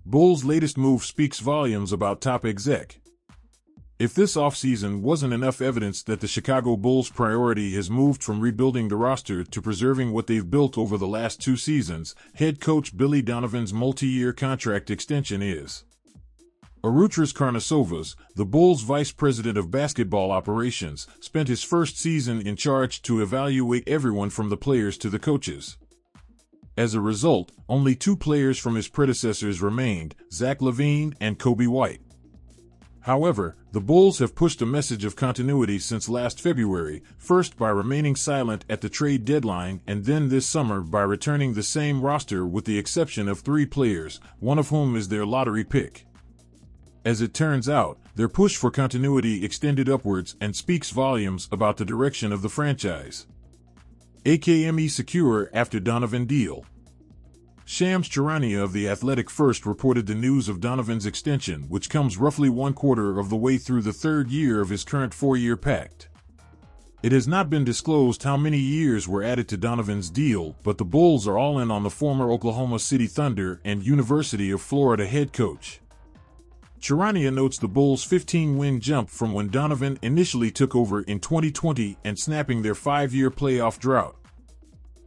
Bulls' latest move speaks volumes about top exec. If this offseason wasn't enough evidence that the Chicago Bulls' priority has moved from rebuilding the roster to preserving what they've built over the last 2 seasons, head coach Billy Donovan's multi-year contract extension is. Arutras Karnisovas, the Bulls' vice president of basketball operations, spent his first season in charge to evaluate everyone from the players to the coaches. As a result, only 2 players from his predecessors remained, Zach LaVine and Kobe White. However, the Bulls have pushed a message of continuity since last February, first by remaining silent at the trade deadline and then this summer by returning the same roster with the exception of 3 players, one of whom is their lottery pick. As it turns out, their push for continuity extended upwards and speaks volumes about the direction of the franchise. AKME secure after Donovan deal. Shams Charania of The Athletic first reported the news of Donovan's extension, which comes roughly 1/4 of the way through the 3rd year of his current 4-year pact. It has not been disclosed how many years were added to Donovan's deal, but the Bulls are all in on the former Oklahoma City Thunder and University of Florida head coach. Charania notes the Bulls' 15-win jump from when Donovan initially took over in 2020 and snapping their 5-year playoff drought.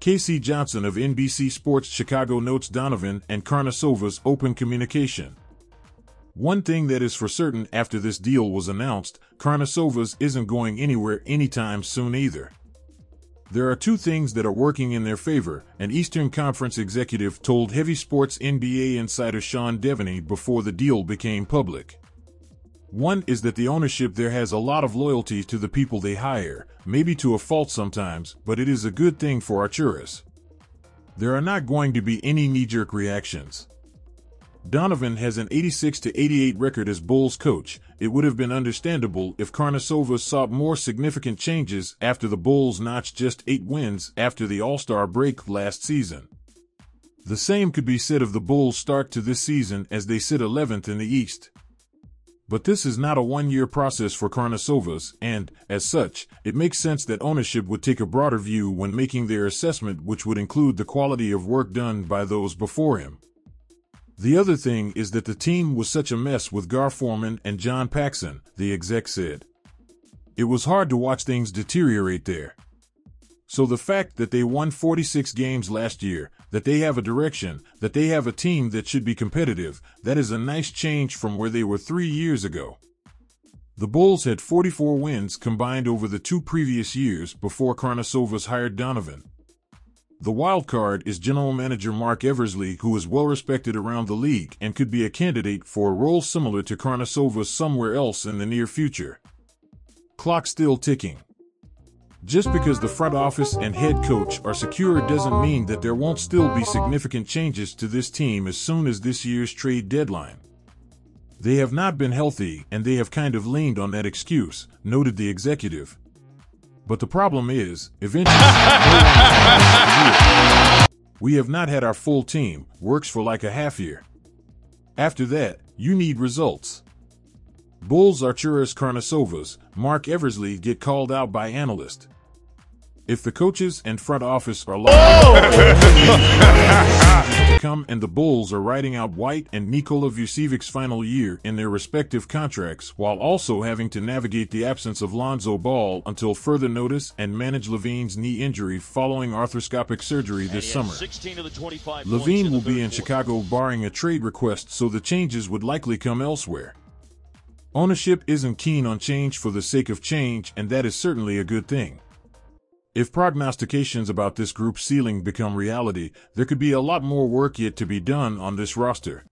Casey Johnson of NBC Sports Chicago notes Donovan and Karnisovas' open communication. One thing that is for certain after this deal was announced, Karnisovas isn't going anywhere anytime soon either. There are 2 things that are working in their favor, an Eastern Conference executive told Heavy Sports NBA insider Sean Devaney before the deal became public. One is that the ownership there has a lot of loyalty to the people they hire, maybe to a fault sometimes, but it is a good thing for Arturas. There are not going to be any knee-jerk reactions. Donovan has an 86-88 record as Bulls coach. It would have been understandable if Karnisovas sought more significant changes after the Bulls notched just 8 wins after the All-Star break last season. The same could be said of the Bulls' start to this season as they sit 11th in the East. But this is not a 1-year process for Karnisovas, and, as such, it makes sense that ownership would take a broader view when making their assessment, which would include the quality of work done by those before him. The other thing is that the team was such a mess with Gar Forman and John Paxson, the exec said. It was hard to watch things deteriorate there. So the fact that they won 46 games last year, that they have a direction, that they have a team that should be competitive, that is a nice change from where they were 3 years ago. The Bulls had 44 wins combined over the 2 previous years before Karnisovas hired Donovan. The wild card is general manager Mark Eversley, who is well respected around the league and could be a candidate for a role similar to Karnisovas somewhere else in the near future. Clock still ticking. Just because the front office and head coach are secure doesn't mean that there won't still be significant changes to this team as soon as this year's trade deadline. They have not been healthy, and they have kind of leaned on that excuse, noted the executive. But the problem is, eventually, we have not had our full team, works for like a half year. After that, you need results. Bulls Arturas Karnisovas, Mark Eversley get called out by analysts. If the coaches and front office are to come and the Bulls are riding out White and Nikola Vucevic's final year in their respective contracts while also having to navigate the absence of Lonzo Ball until further notice and manage LaVine's knee injury following arthroscopic surgery this summer. LaVine will be in Chicago barring a trade request, so the changes would likely come elsewhere. Ownership isn't keen on change for the sake of change, and that is certainly a good thing. If prognostications about this group's ceiling become reality, there could be a lot more work yet to be done on this roster.